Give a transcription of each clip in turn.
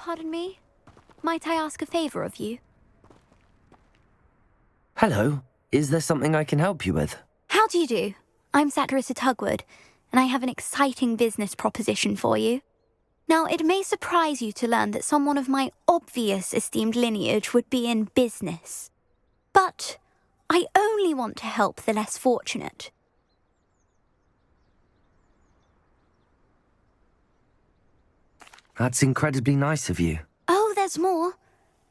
Pardon me? Might I ask a favor of you? Hello. Is there something I can help you with? How do you do? I'm Satirissa Tugwood, and I have an exciting business proposition for you. Now, it may surprise you to learn that someone of my obvious esteemed lineage would be in business. But I only want to help the less fortunate. That's incredibly nice of you. Oh, there's more.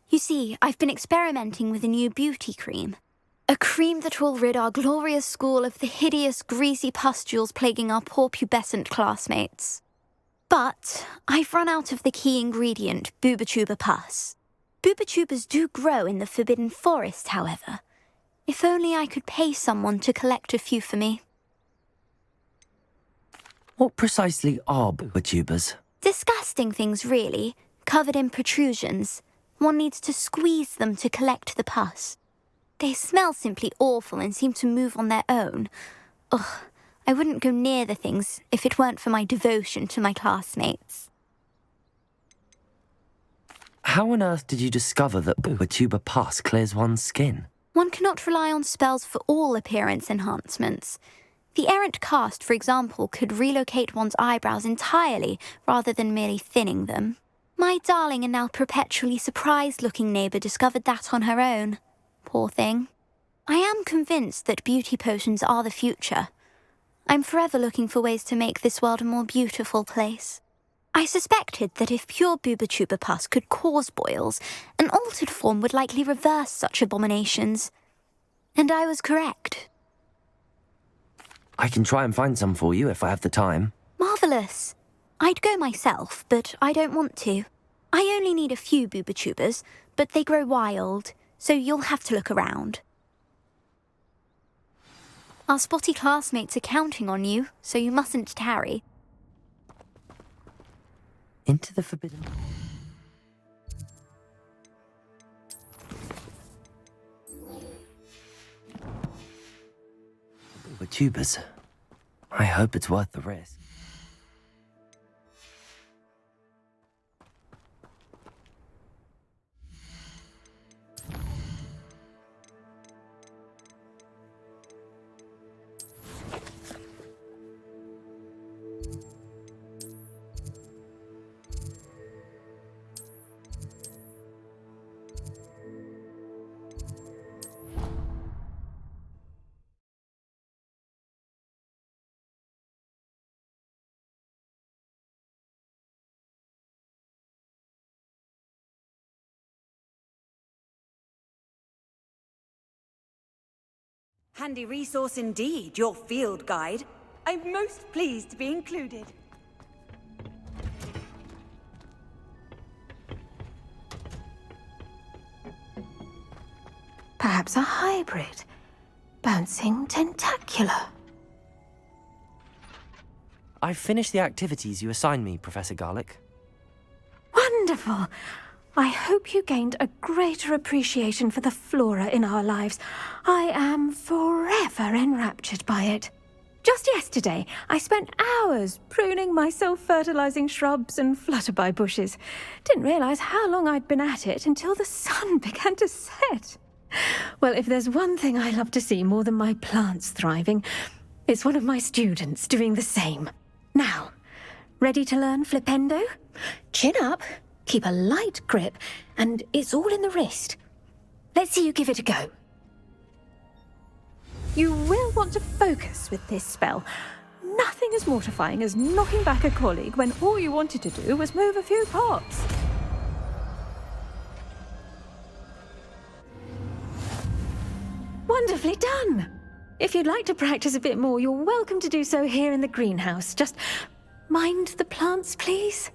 You see, I've been experimenting with a new beauty cream. A cream that will rid our glorious school of the hideous, greasy pustules plaguing our poor pubescent classmates. But I've run out of the key ingredient, booba-tuba pus. Booba-tubas do grow in the Forbidden Forest, however. If only I could pay someone to collect a few for me. What precisely are booba-tubas? Disgusting things, really, covered in protrusions. One needs to squeeze them to collect the pus. They smell simply awful and seem to move on their own. Ugh, I wouldn't go near the things if it weren't for my devotion to my classmates. How on earth did you discover that booba-tuba pus clears one's skin? One cannot rely on spells for all appearance enhancements. The errant cast, for example, could relocate one's eyebrows entirely rather than merely thinning them. My darling and now perpetually surprised-looking neighbour discovered that on her own. Poor thing. I am convinced that beauty potions are the future. I'm forever looking for ways to make this world a more beautiful place. I suspected that if pure booba-tuba pus could cause boils, an altered form would likely reverse such abominations. And I was correct. I can try and find some for you if I have the time. Marvellous. I'd go myself, but I don't want to. I only need a few booba-tubas, but they grow wild, so you'll have to look around. Our spotty classmates are counting on you, so you mustn't tarry. Into the forbidden... Booba-tubas. I hope it's worth the risk. Handy resource indeed, your field guide. I'm most pleased to be included. Perhaps a hybrid. Bouncing tentacular. I've finished the activities you assigned me, Professor Garlick. Wonderful! I hope you gained a greater appreciation for the flora in our lives. I am forever enraptured by it. Just yesterday, I spent hours pruning my self-fertilizing shrubs and flutterby bushes. Didn't realize how long I'd been at it until the sun began to set. Well, if there's one thing I love to see more than my plants thriving, it's one of my students doing the same. Now, ready to learn flipendo? Chin up. Keep a light grip, and it's all in the wrist. Let's see you give it a go. You will want to focus with this spell. Nothing as mortifying as knocking back a colleague when all you wanted to do was move a few pots. Wonderfully done! If you'd like to practice a bit more, you're welcome to do so here in the greenhouse. Just mind the plants, please.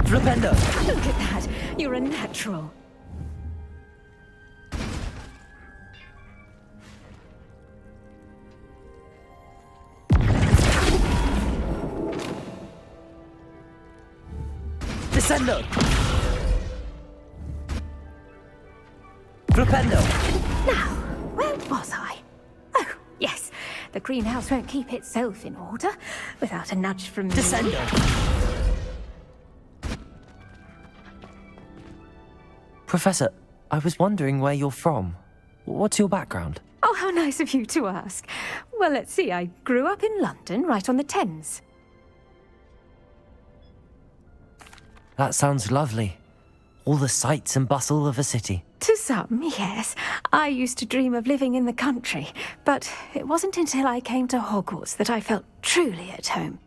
Flipendo! Look at that! You're a natural. Descendo! Flipendo! Now, where was I? Oh, yes. The greenhouse won't keep itself in order without a nudge from me. Descendo! Professor, I was wondering where you're from. What's your background? Oh, how nice of you to ask. Well, let's see. I grew up in London, right on the Thames. That sounds lovely. All the sights and bustle of a city. To some, yes. I used to dream of living in the country, but it wasn't until I came to Hogwarts that I felt truly at home.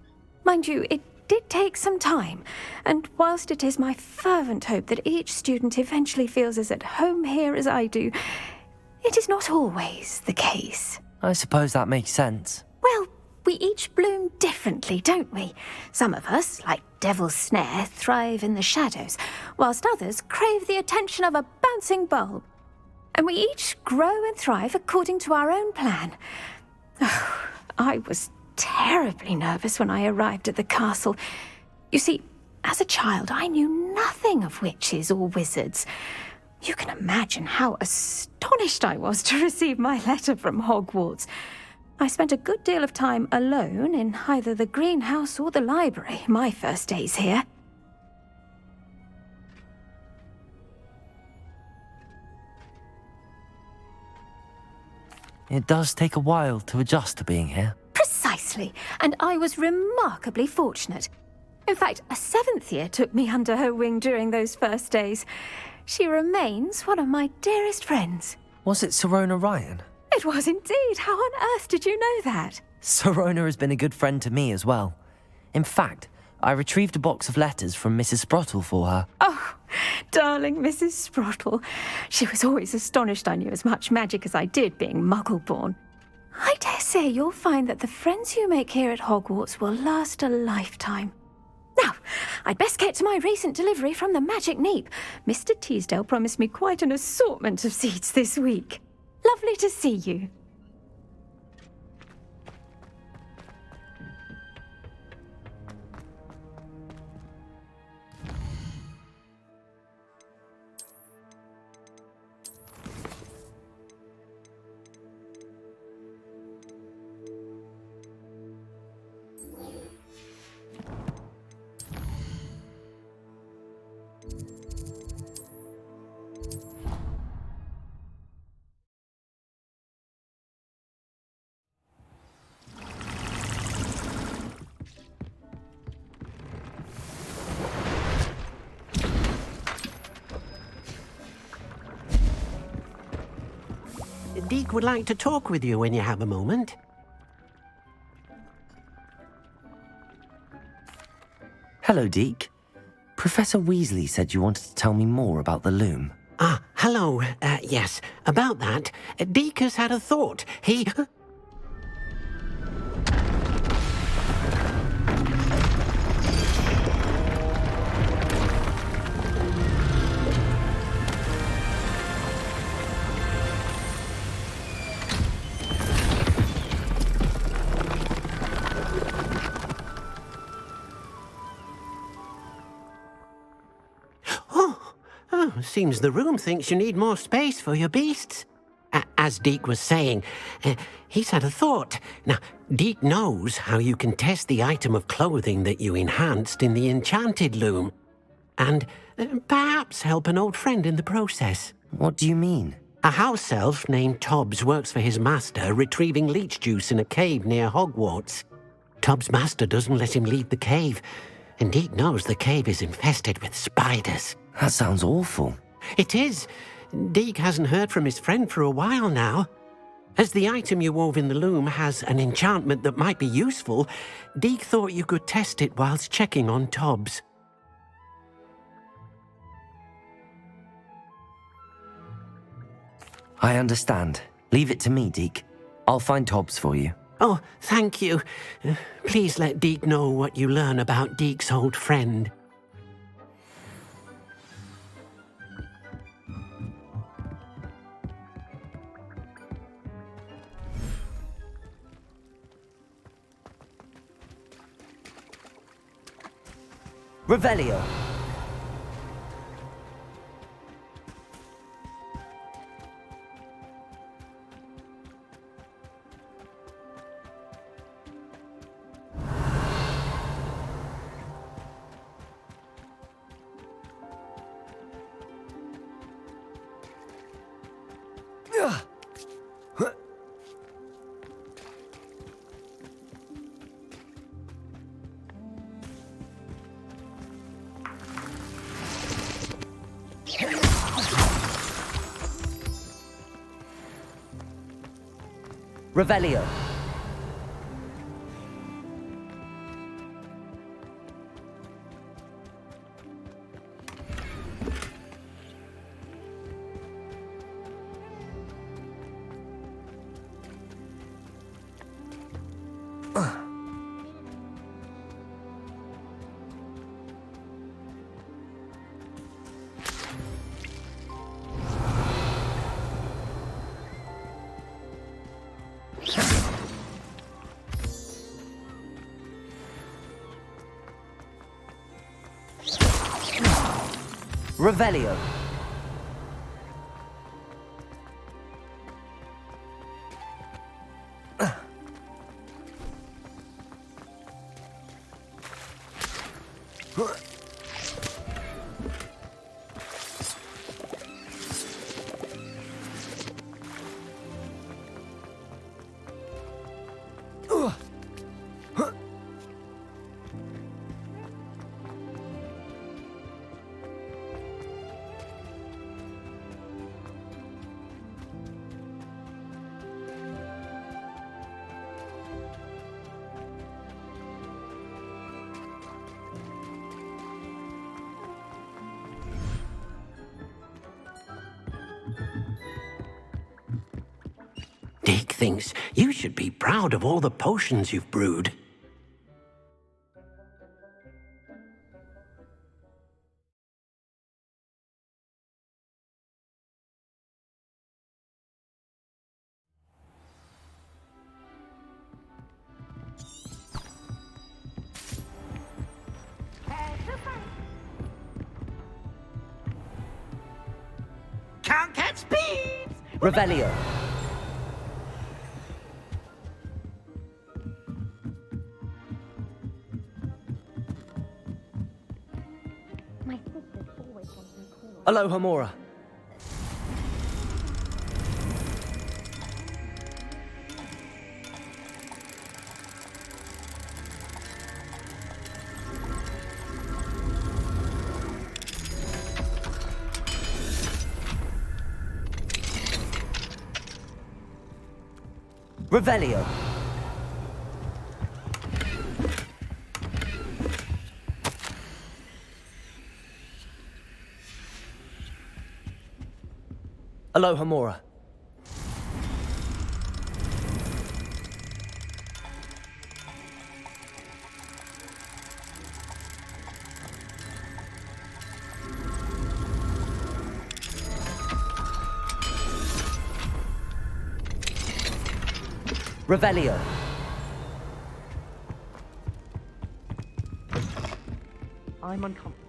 Mind you, it did take some time, and whilst it is my fervent hope that each student eventually feels as at home here as I do, it is not always the case. I suppose that makes sense. Well, we each bloom differently, don't we? Some of us, like Devil's Snare, thrive in the shadows, whilst others crave the attention of a bouncing bulb. And we each grow and thrive according to our own plan. Oh, I was terribly nervous when I arrived at the castle. You see, as a child, I knew nothing of witches or wizards. You can imagine how astonished I was to receive my letter from Hogwarts. I spent a good deal of time alone in either the greenhouse or the library my first days here. It does take a while to adjust to being here. Precisely, and I was remarkably fortunate. In fact, a 7th year took me under her wing during those first days. She remains one of my dearest friends. Was it Serona Ryan? It was indeed. How on earth did you know that? Serona has been a good friend to me as well. In fact, I retrieved a box of letters from Mrs. Sprottle for her. Oh, darling Mrs. Sprottle. She was always astonished I knew as much magic as I did, being Muggle-born. I dare say you'll find that the friends you make here at Hogwarts will last a lifetime. Now, I'd best get to my recent delivery from the Magic Neep. Mr. Teasdale promised me quite an assortment of seeds this week. Lovely to see you. Deke would like to talk with you when you have a moment. Hello, Deke. Professor Weasley said you wanted to tell me more about the loom. Ah, hello. Yes, about that. Deke has had a thought. He... Seems the room thinks you need more space for your beasts. As Deke was saying, he's had a thought. Now, Deke knows how you can test the item of clothing that you enhanced in the enchanted loom. And perhaps help an old friend in the process. What do you mean? A house elf named Tobbs works for his master, retrieving leech juice in a cave near Hogwarts. Tobbs' master doesn't let him leave the cave, and Deke knows the cave is infested with spiders. That sounds awful. It is. Deke hasn't heard from his friend for a while now. As the item you wove in the loom has an enchantment that might be useful, Deke thought you could test it whilst checking on Tobbs. I understand. Leave it to me, Deke. I'll find Tobbs for you. Oh, thank you. Please let Deke know what you learn about Deke's old friend. Revelio. Revelio. Revelio. Dick thinks you should be proud of all the potions you've brewed. Can't catch speeds! Revelio. My sister's always wanting to call. Aloha Mora. Revelio. Aloha Mora. Revelio. I'm uncomfortable.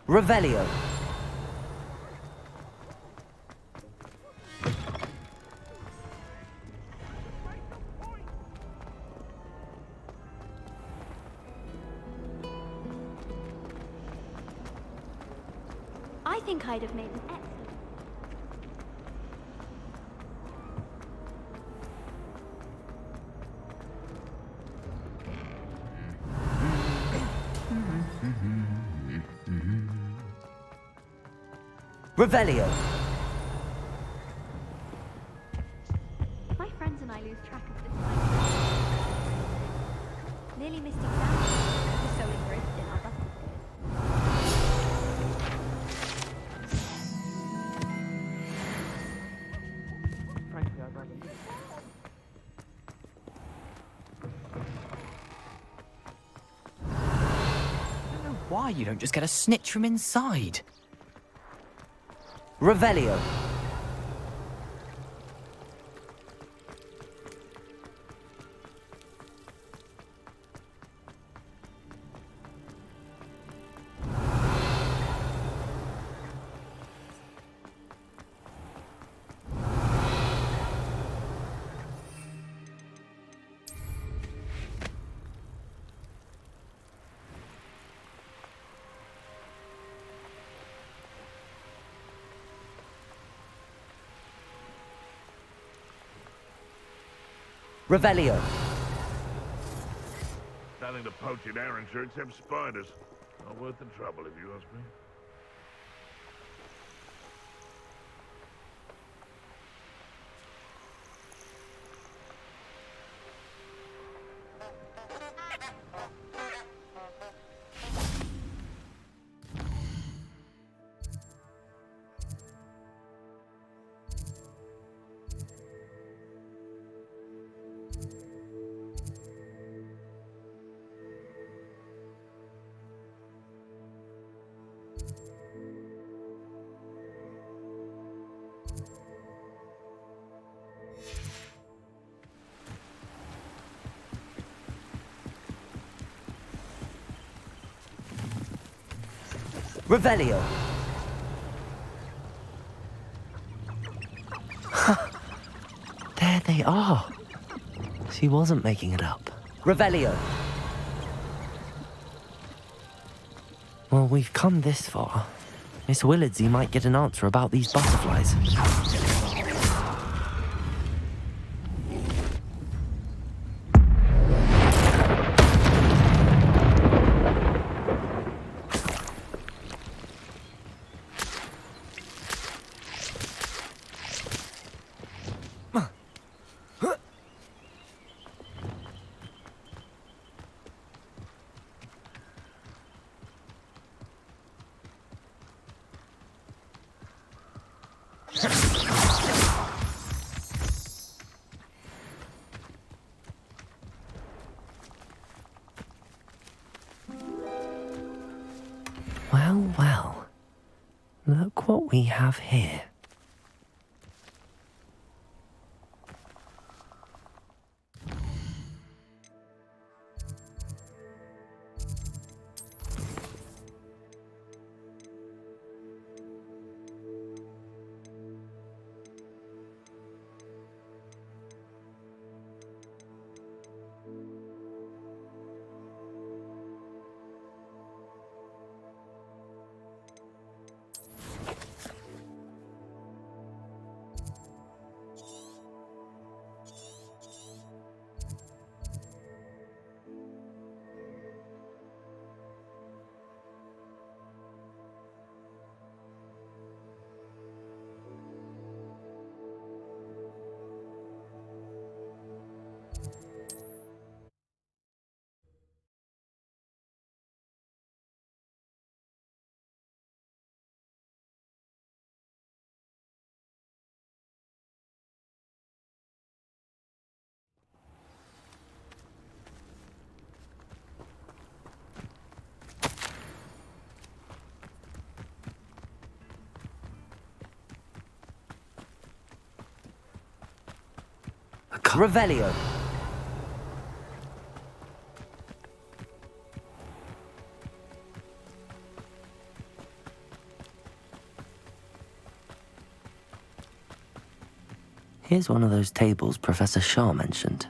Revelio. I think I'd have made an excellent. Revelio. My friends and I lose track of the time. Nearly missed exams. We're so engrossed in our buses. Frankly, I'd rather leave. I don't know why you don't just get a snitch from inside. Revelio. Revelio. Nothing to poach in Arrowshire except spiders. Not worth the trouble, if you ask me. Revelio. There they are. She wasn't making it up. Revelio. Well, we've come this far. Miss Willardsey might get an answer about these butterflies. Well, well. Look what we have here. Revelio. Here's one of those tables Professor Shah mentioned.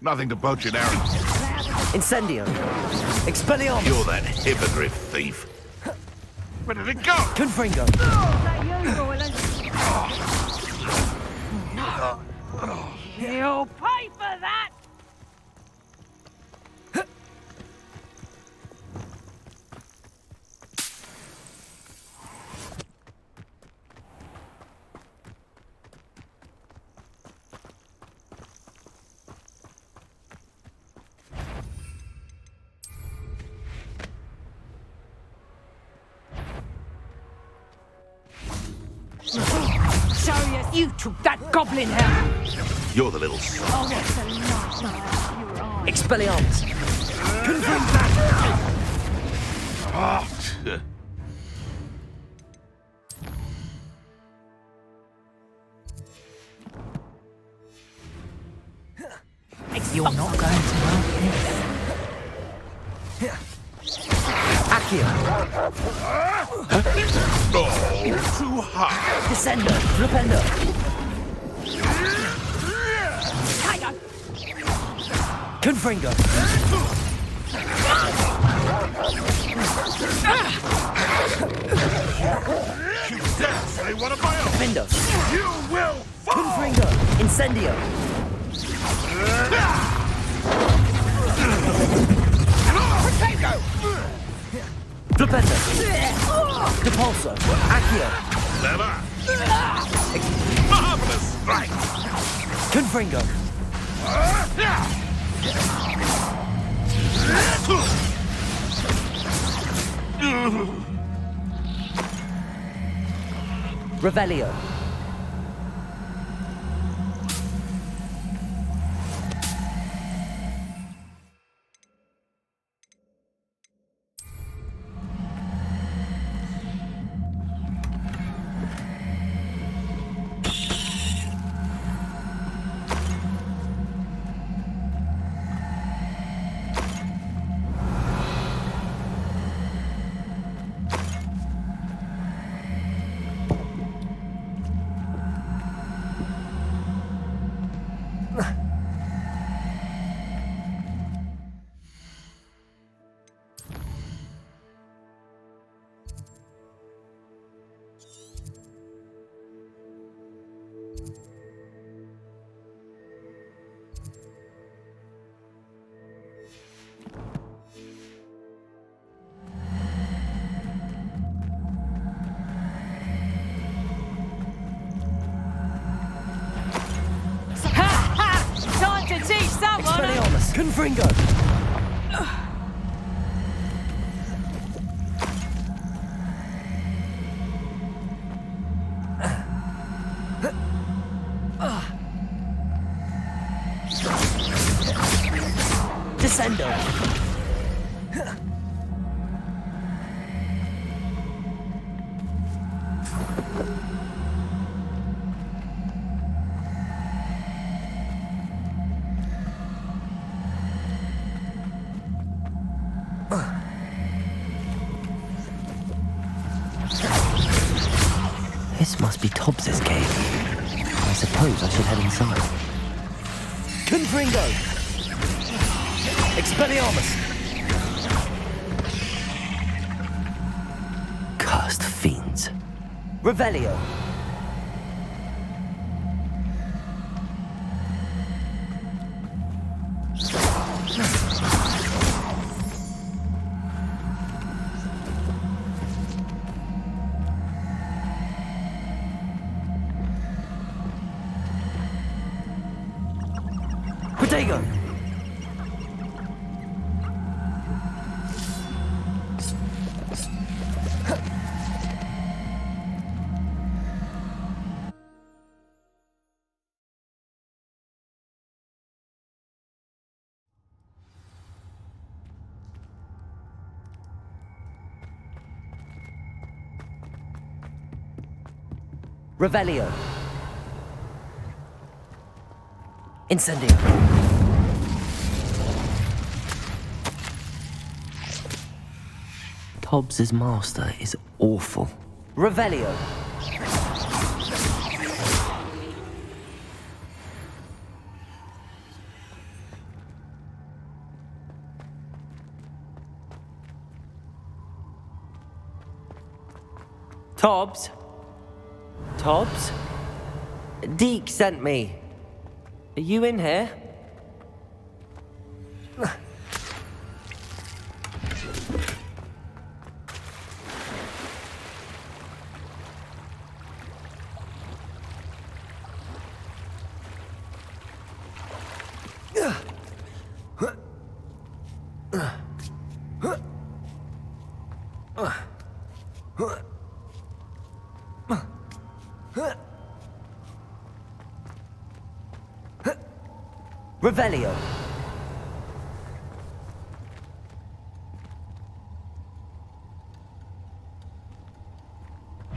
Nothing to poach in Arrowshire. Incendio. Expelliarmus. You're that hippogriff thief. Where did it go? Confringo. You'll pay for that! You took that goblin hell! You're the little... Oh, that's a lot. Expelliarmus. You're not going to like this. Accio. Too high. Descendo. Flipendo. Confringo. You dare say one of my own. Findo. You will fall. Confringo. Incendio. Flipendo. Depulso. Accio. Never. Marvelous strike. Confringo. Revelio. Time to teach someone! Expelliarmus. Confringo. Descendo. This must be Tobbs's cave. I suppose I should head inside. Confringo! Expelliarmus! Cursed fiends. Revelio! Protego! Revelio. Incendio. Tobbs's master is awful. Revelio. Tobbs? Tobbs? Deke sent me. Are you in here? Revelio.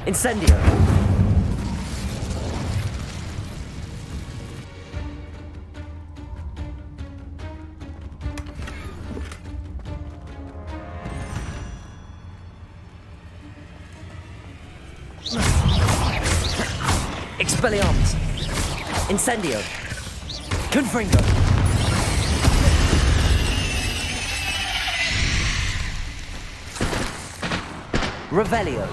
Incendio! Expelliarmus! Incendio! Confringo! Revelio!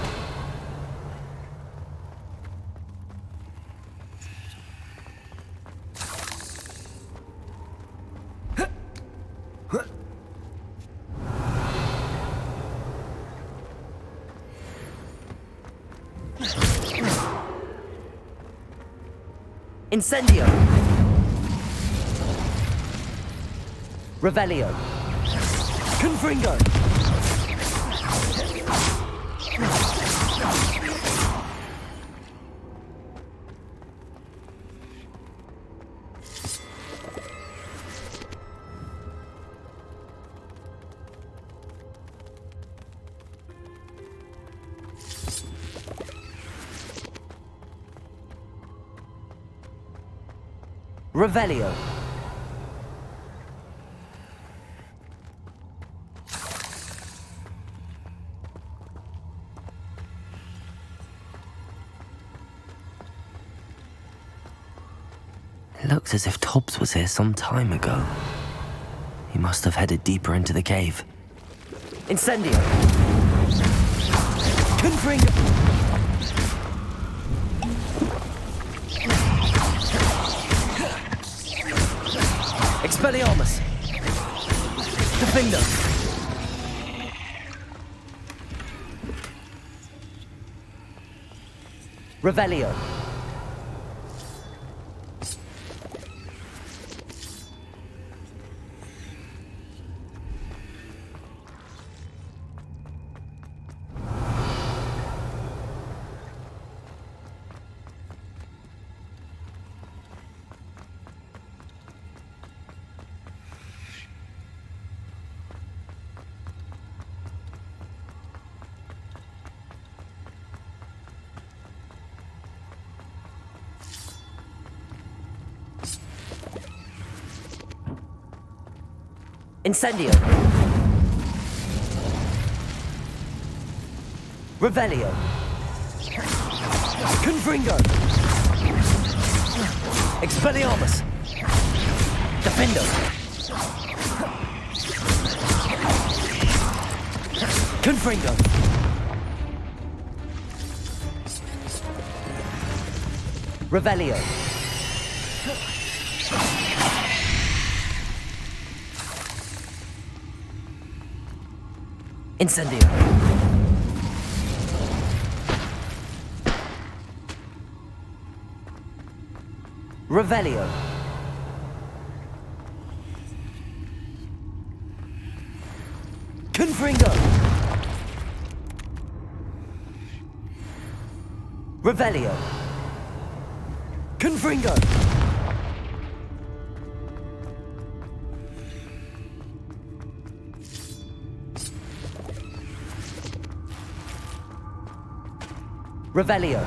Incendio! Revelio! Confringo! Revelio! It looks as if Tobbs was here some time ago. He must have headed deeper into the cave. Incendio! Confringo! Expelliarmus! Defender! Revelio! Incendio! Revelio! Confringo! Expelliarmus! Defendo! Confringo! Revelio! Incendio! Revelio! Confringo! Revelio! Confringo! Revelio!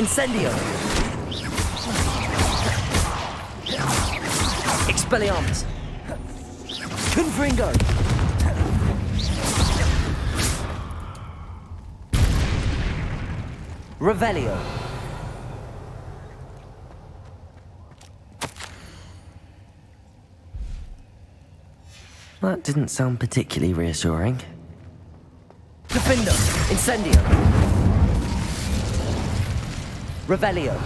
Incendio! Expelliarmus! Confringo! Revelio! That didn't sound particularly reassuring. Defendo! Incendio! Revelio.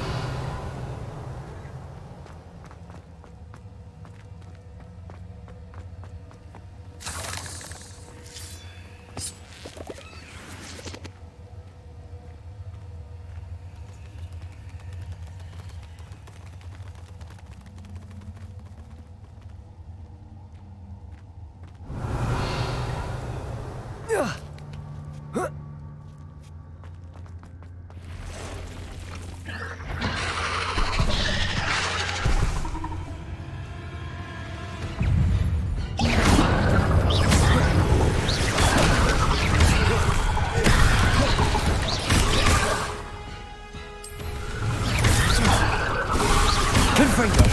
Confringo.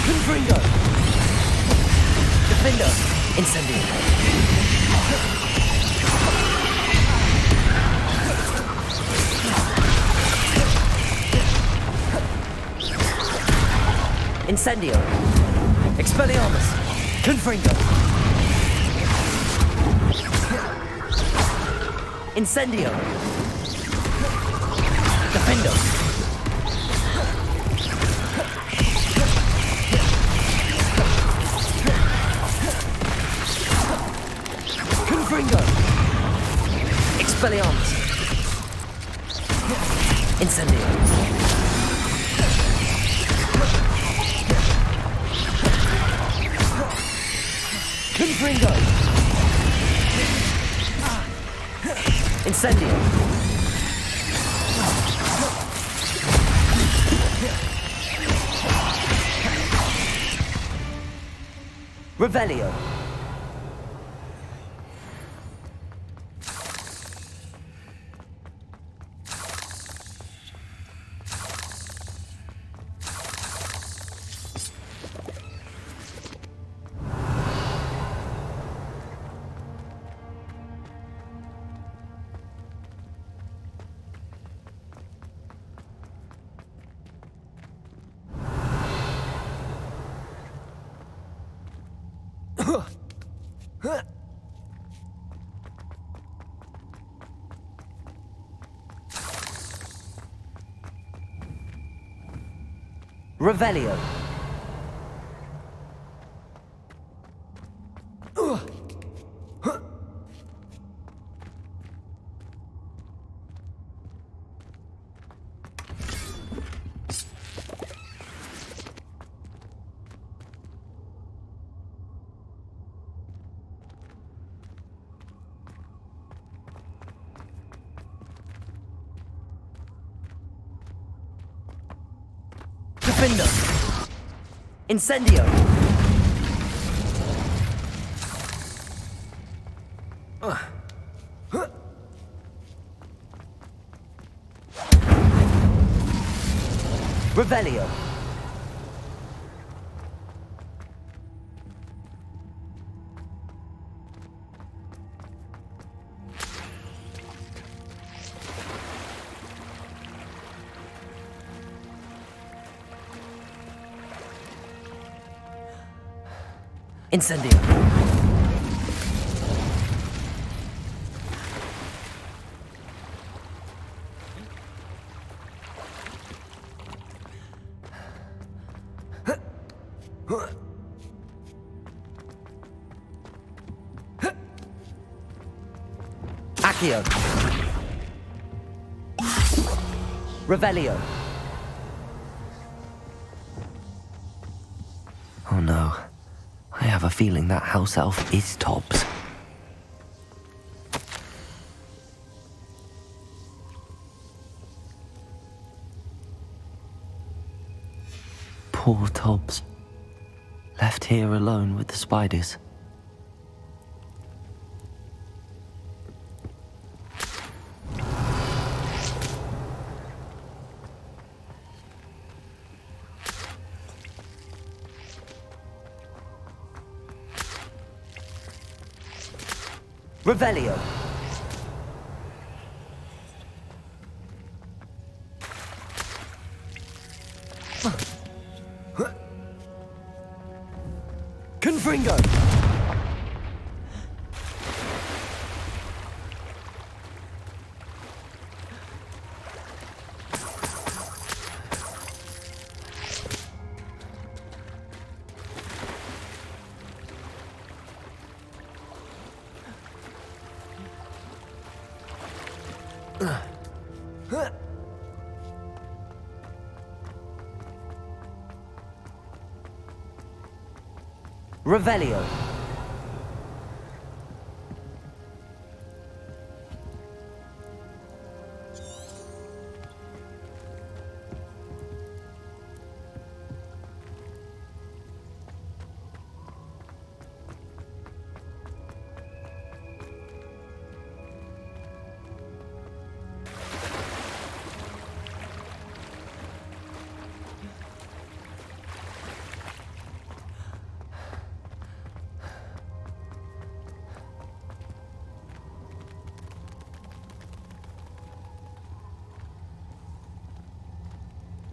Confringo. Defender. Incendio. Incendio. Expelliarmus. Confringo. Incendio. Defendo. Confringo. Expelliarmus. Incendio. Confringo. Incendio. Revelio. Revelio. Defender. Incendio. Revelio. Incendio. Accio. Revelio. Oh no. I have a feeling that house elf is Tobbs. Poor Tobbs. Left here alone with the spiders. Revelio. Confringo. Revelio.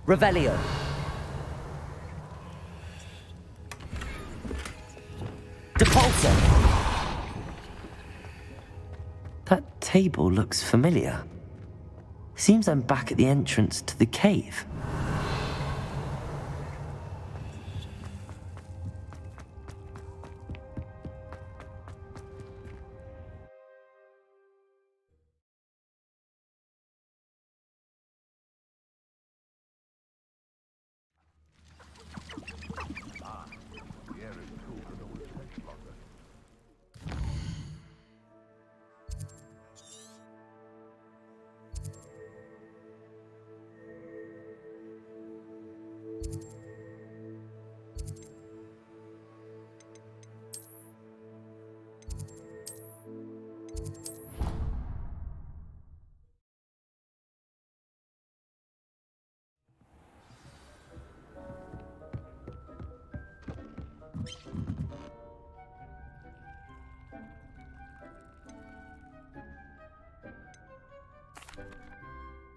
Revelio. Depulso. That table looks familiar. Seems I'm back at the entrance to the cave.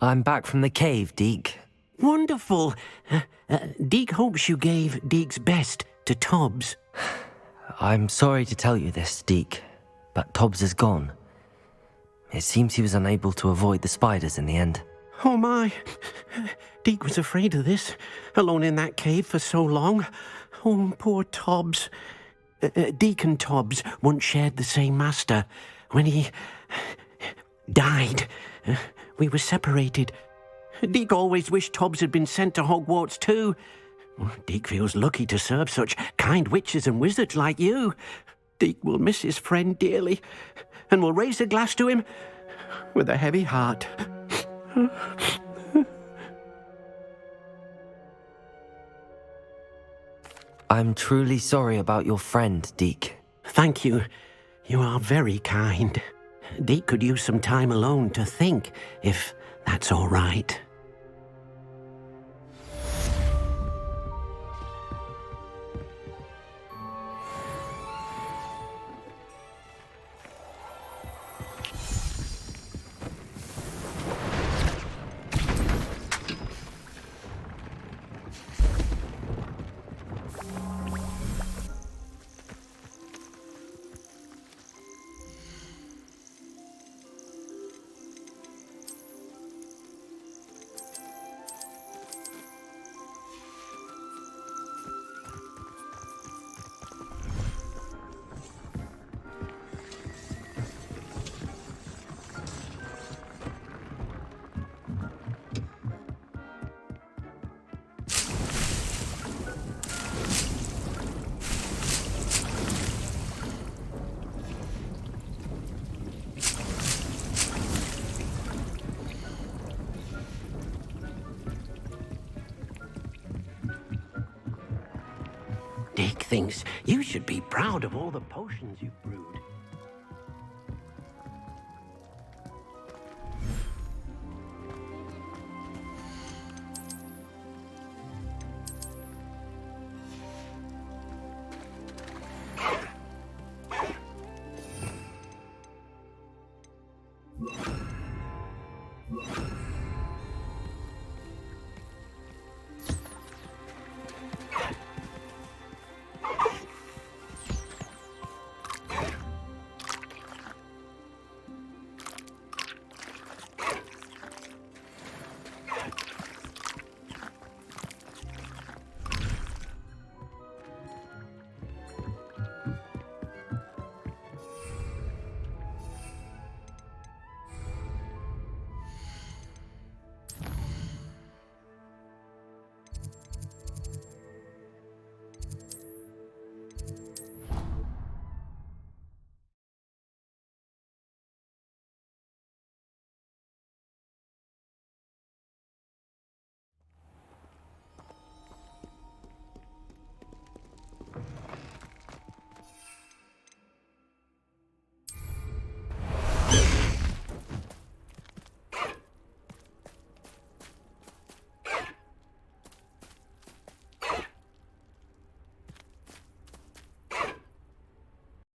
I'm back from the cave, Deke. Wonderful. Deke hopes you gave Deke's best to Tobbs. I'm sorry to tell you this, Deke, but Tobbs is gone. It seems he was unable to avoid the spiders in the end. Oh my. Deke was afraid of this, alone in that cave for so long. Oh, poor Tobbs. Deke and Tobbs once shared the same master. When he died, we were separated. Deke always wished Tobbs had been sent to Hogwarts too. Deke feels lucky to serve such kind witches and wizards like you. Deke will miss his friend dearly, and will raise a glass to him with a heavy heart. I'm truly sorry about your friend, Deke. Thank you. You are very kind. Deke could use some time alone to think, if that's all right. Deke thinks you should be proud of all the potions you've brewed.